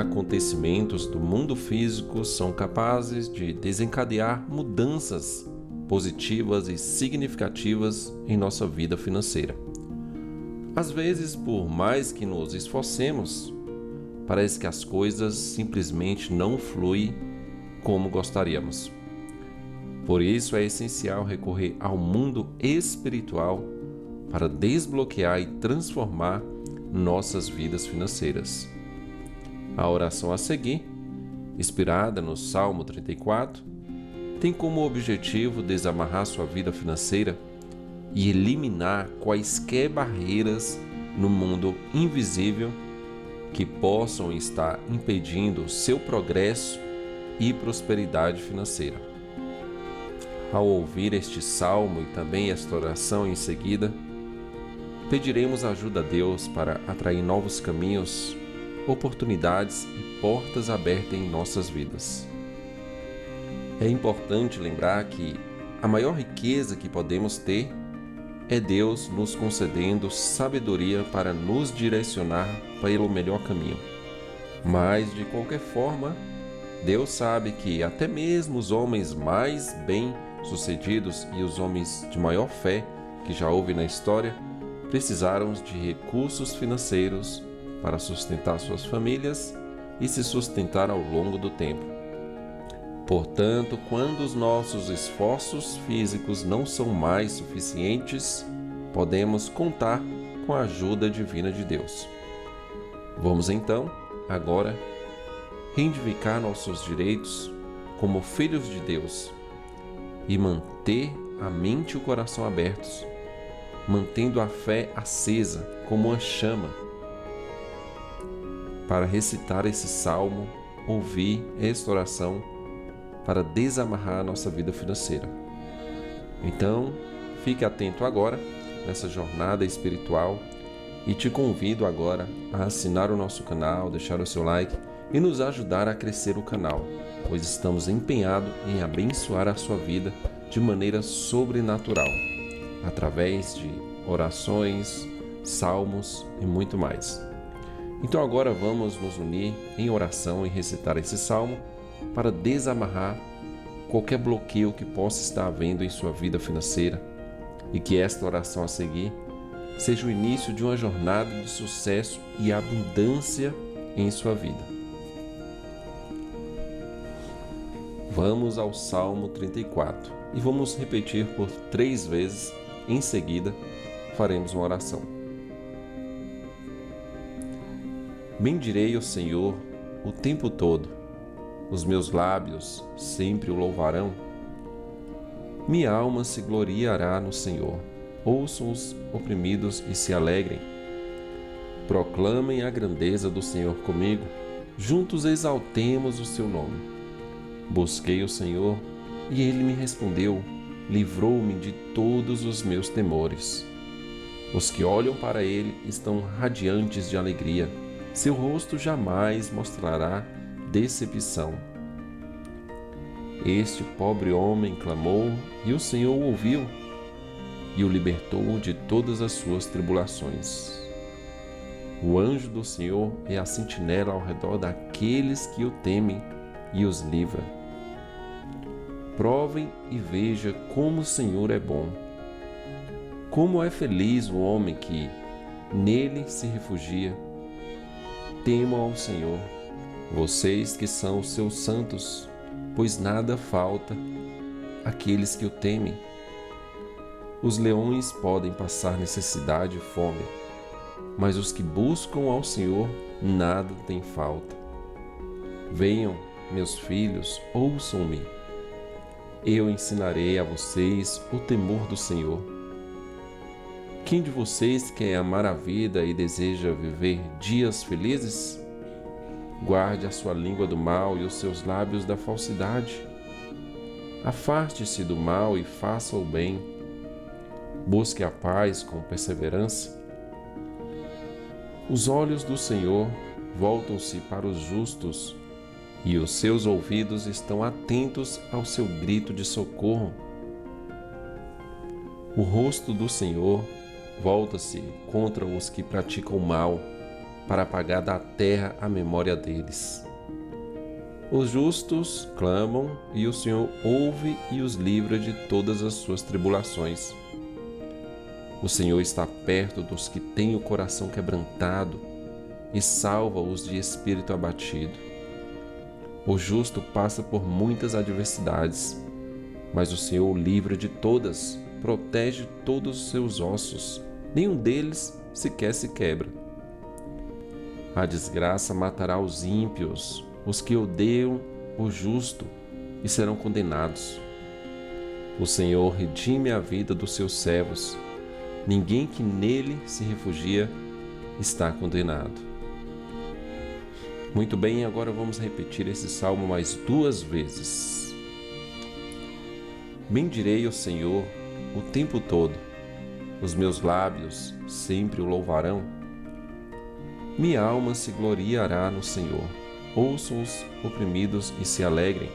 acontecimentos do mundo físico são capazes de desencadear mudanças positivas e significativas em nossa vida financeira. Às vezes, por mais que nos esforcemos, parece que as coisas simplesmente não fluem como gostaríamos. Por isso é essencial recorrer ao mundo espiritual para desbloquear e transformar nossas vidas financeiras. A oração a seguir, inspirada no Salmo 34, tem como objetivo desamarrar sua vida financeira e eliminar quaisquer barreiras no mundo invisível que possam estar impedindo seu progresso e prosperidade financeira. Ao ouvir este salmo e também esta oração em seguida, pediremos ajuda a Deus para atrair novos caminhos, oportunidades e portas abertas em nossas vidas. É importante lembrar que a maior riqueza que podemos ter é Deus nos concedendo sabedoria para nos direcionar pelo melhor caminho. Mas, de qualquer forma, Deus sabe que até mesmo os homens mais bem-sucedidos e os homens de maior fé que já houve na história precisaram de recursos financeiros para sustentar suas famílias e se sustentar ao longo do tempo. Portanto, quando os nossos esforços físicos não são mais suficientes, podemos contar com a ajuda divina de Deus. Vamos então, agora, reivindicar nossos direitos como filhos de Deus e manter a mente e o coração abertos, mantendo a fé acesa como uma chama, para recitar esse salmo, ouvir esta oração, para desamarrar a nossa vida financeira. Então, fique atento agora nessa jornada espiritual e te convido agora a assinar o nosso canal, deixar o seu like e nos ajudar a crescer o canal, pois estamos empenhados em abençoar a sua vida de maneira sobrenatural, através de orações, salmos e muito mais. Então agora vamos nos unir em oração e recitar esse salmo para desamarrar qualquer bloqueio que possa estar havendo em sua vida financeira e que esta oração a seguir seja o início de uma jornada de sucesso e abundância em sua vida. Vamos ao Salmo 34 e vamos repetir por 3 vezes. Em seguida, faremos uma oração. Bendirei o Senhor o tempo todo. Os meus lábios sempre o louvarão. Minha alma se gloriará no Senhor. Ouçam os oprimidos e se alegrem. Proclamem a grandeza do Senhor comigo. Juntos exaltemos o seu nome. Busquei o Senhor e ele me respondeu. Livrou-me de todos os meus temores. Os que olham para ele estão radiantes de alegria. Seu rosto jamais mostrará decepção. Este pobre homem clamou e o Senhor o ouviu e o libertou de todas as suas tribulações. O anjo do Senhor é a sentinela ao redor daqueles que o temem e os livra. Provem e vejam como o Senhor é bom. Como é feliz o homem que nele se refugia. Temam ao Senhor, vocês que são os seus santos, pois nada falta àqueles que o temem. Os leões podem passar necessidade e fome, mas os que buscam ao Senhor nada tem falta. Venham, meus filhos, ouçam-me. Eu ensinarei a vocês o temor do Senhor. Quem de vocês quer amar a vida e deseja viver dias felizes? Guarde a sua língua do mal e os seus lábios da falsidade. Afaste-se do mal e faça o bem. Busque a paz com perseverança. Os olhos do Senhor voltam-se para os justos e os seus ouvidos estão atentos ao seu grito de socorro. O rosto do Senhor volta-se contra os que praticam mal para apagar da terra a memória deles. Os justos clamam, e o Senhor ouve e os livra de todas as suas tribulações. O Senhor está perto dos que têm o coração quebrantado e salva-os de espírito abatido. O justo passa por muitas adversidades, mas o Senhor o livra de todas, protege todos os seus ossos, nenhum deles sequer se quebra. A desgraça matará os ímpios, os que odeiam o justo e serão condenados. O Senhor redime a vida dos seus servos. Ninguém que nele se refugia está condenado. Muito bem, agora vamos repetir esse salmo mais 2 vezes. Bendirei o Senhor o tempo todo. Os meus lábios sempre o louvarão. Minha alma se gloriará no Senhor. Ouçam os oprimidos e se alegrem.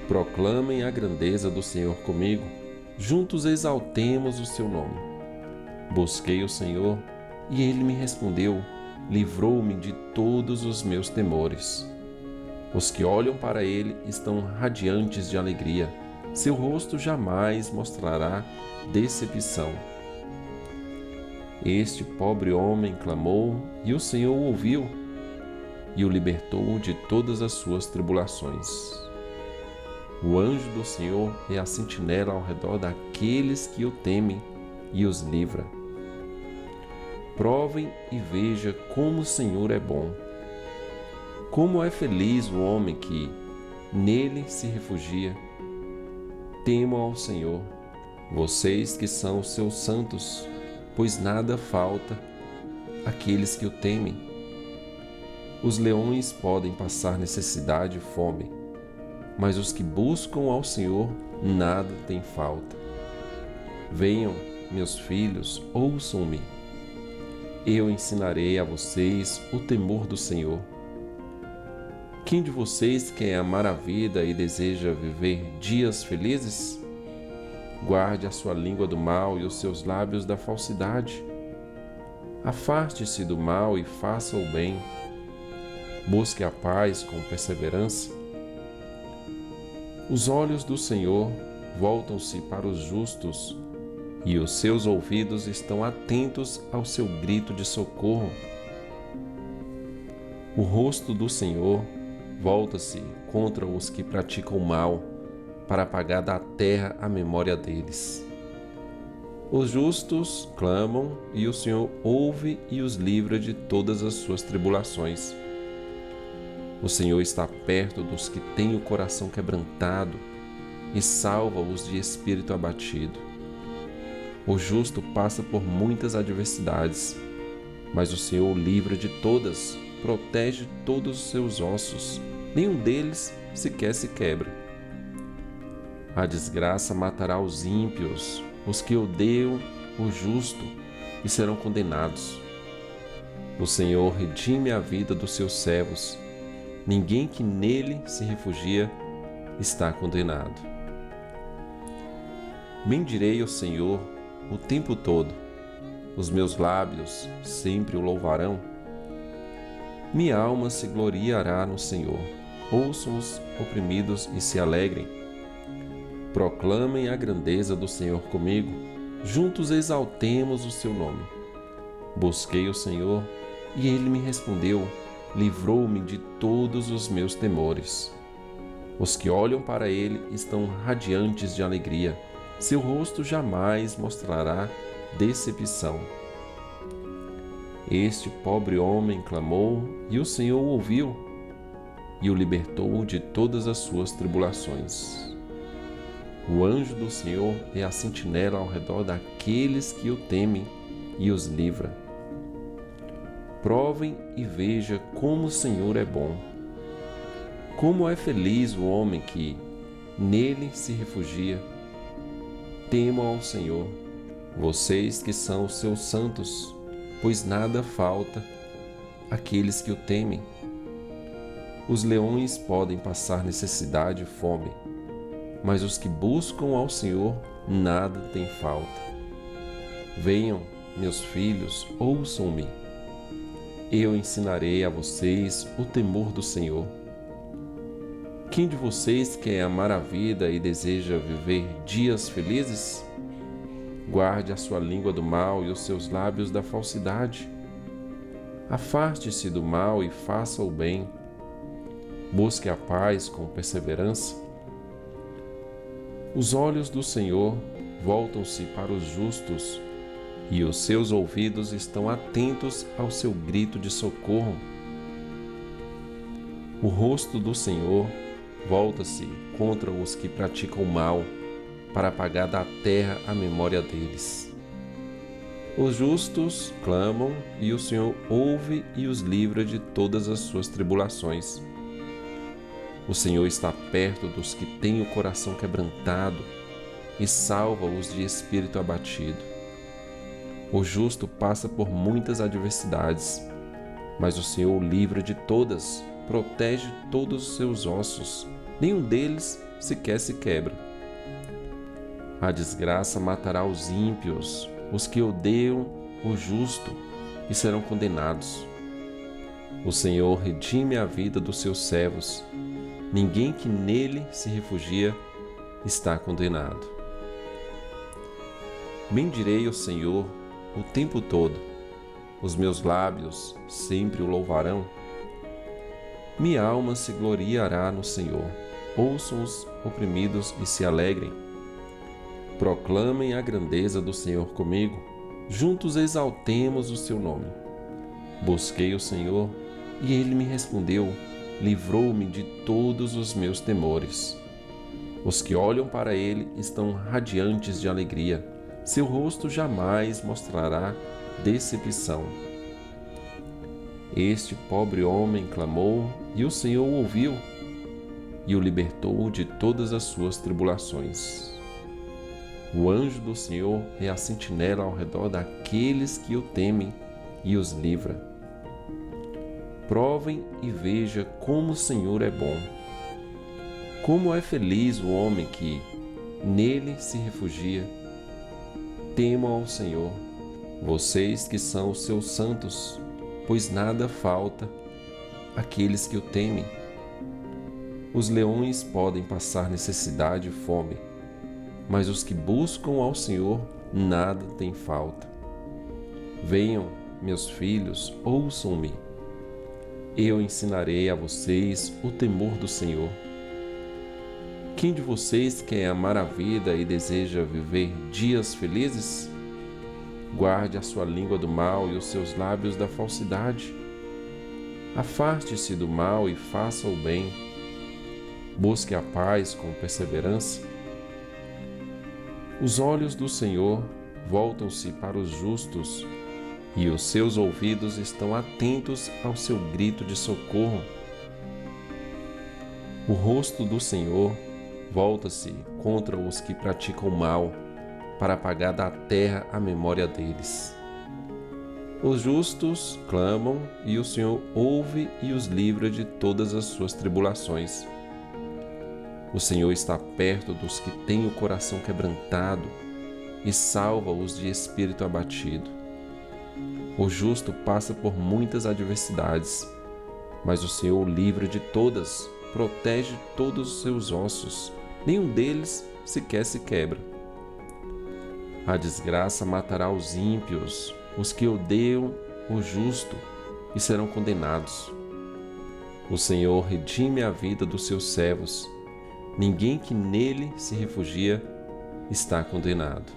Proclamem a grandeza do Senhor comigo. Juntos exaltemos o seu nome. Busquei o Senhor e ele me respondeu. Livrou-me de todos os meus temores. Os que olham para ele estão radiantes de alegria. Seu rosto jamais mostrará decepção. Este pobre homem clamou e o Senhor o ouviu e o libertou de todas as suas tribulações. O anjo do Senhor é a sentinela ao redor daqueles que o temem e os livra. Provem e veja como o Senhor é bom. Como é feliz o homem que nele se refugia. Temam ao Senhor, vocês que são os seus santos, pois nada falta àqueles que o temem. Os leões podem passar necessidade e fome, mas os que buscam ao Senhor nada tem falta. Venham, meus filhos, ouçam-me. Eu ensinarei a vocês o temor do Senhor. Quem de vocês quer amar a vida e deseja viver dias felizes? Guarde a sua língua do mal e os seus lábios da falsidade. Afaste-se do mal e faça o bem. Busque a paz com perseverança. Os olhos do Senhor voltam-se para os justos e os seus ouvidos estão atentos ao seu grito de socorro. O rosto do Senhor volta-se contra os que praticam o mal, para apagar da terra a memória deles. Os justos clamam e o Senhor ouve e os livra de todas as suas tribulações. O Senhor está perto dos que têm o coração quebrantado e salva-os de espírito abatido. O justo passa por muitas adversidades, mas o Senhor o livra de todas, protege todos os seus ossos, nenhum deles sequer se quebra. A desgraça matará os ímpios, os que odeiam o justo e serão condenados. O Senhor redime a vida dos seus servos. Ninguém que nele se refugia está condenado. Bendirei o Senhor o tempo todo. Os meus lábios sempre o louvarão. Minha alma se gloriará no Senhor. Ouçam os oprimidos e se alegrem. Proclamem a grandeza do Senhor comigo. Juntos exaltemos o seu nome. Busquei o Senhor e ele me respondeu. Livrou-me de todos os meus temores. Os que olham para ele estão radiantes de alegria. Seu rosto jamais mostrará decepção. Este pobre homem clamou e o Senhor o ouviu e o libertou de todas as suas tribulações. O anjo do Senhor é a sentinela ao redor daqueles que o temem e os livra. Provem e veja como o Senhor é bom. Como é feliz o homem que nele se refugia. Temam ao Senhor, vocês que são os seus santos, pois nada falta àqueles que o temem. Os leões podem passar necessidade e fome, mas os que buscam ao Senhor nada tem falta. Venham, meus filhos, ouçam-me. Eu ensinarei a vocês o temor do Senhor. Quem de vocês quer amar a vida e deseja viver dias felizes? Guarde a sua língua do mal e os seus lábios da falsidade. Afaste-se do mal e faça o bem. Busque a paz com perseverança. Os olhos do Senhor voltam-se para os justos e os seus ouvidos estão atentos ao seu grito de socorro. O rosto do Senhor volta-se contra os que praticam o mal, para apagar da terra a memória deles. Os justos clamam e o Senhor ouve e os livra de todas as suas tribulações. O Senhor está perto dos que têm o coração quebrantado e salva-os de espírito abatido. O justo passa por muitas adversidades, mas o Senhor o livra de todas, protege todos os seus ossos, nenhum deles sequer se quebra. A desgraça matará os ímpios, os que odeiam o justo, e serão condenados. O Senhor redime a vida dos seus servos. Ninguém que nele se refugia está condenado. Bendirei o Senhor o tempo todo. Os meus lábios sempre o louvarão. Minha alma se gloriará no Senhor. Ouçam os oprimidos e se alegrem. Proclamem a grandeza do Senhor comigo. Juntos exaltemos o seu nome. Busquei o Senhor e ele me respondeu. Livrou-me de todos os meus temores. Os que olham para ele estão radiantes de alegria. Seu rosto jamais mostrará decepção. Este pobre homem clamou e o Senhor o ouviu e o libertou de todas as suas tribulações. O anjo do Senhor é a sentinela ao redor daqueles que o temem e os livra. Provem e veja como o Senhor é bom. Como é feliz o homem que nele se refugia. Temam ao Senhor, vocês que são os seus santos, pois nada falta àqueles que o temem. Os leões podem passar necessidade e fome, mas os que buscam ao Senhor nada tem falta. Venham, meus filhos, ouçam-me. Eu ensinarei a vocês o temor do Senhor. Quem de vocês quer amar a vida e deseja viver dias felizes? Guarde a sua língua do mal e os seus lábios da falsidade. Afaste-se do mal e faça o bem. Busque a paz com perseverança. Os olhos do Senhor voltam-se para os justos e os seus ouvidos estão atentos ao seu grito de socorro. O rosto do Senhor volta-se contra os que praticam o mal, para apagar da terra a memória deles. Os justos clamam e o Senhor ouve e os livra de todas as suas tribulações. O Senhor está perto dos que têm o coração quebrantado e salva-os de espírito abatido. O justo passa por muitas adversidades, mas o Senhor o livra de todas, protege todos os seus ossos, nenhum deles sequer se quebra. A desgraça matará os ímpios, os que odeiam o justo, e serão condenados. O Senhor redime a vida dos seus servos. Ninguém que nele se refugia está condenado.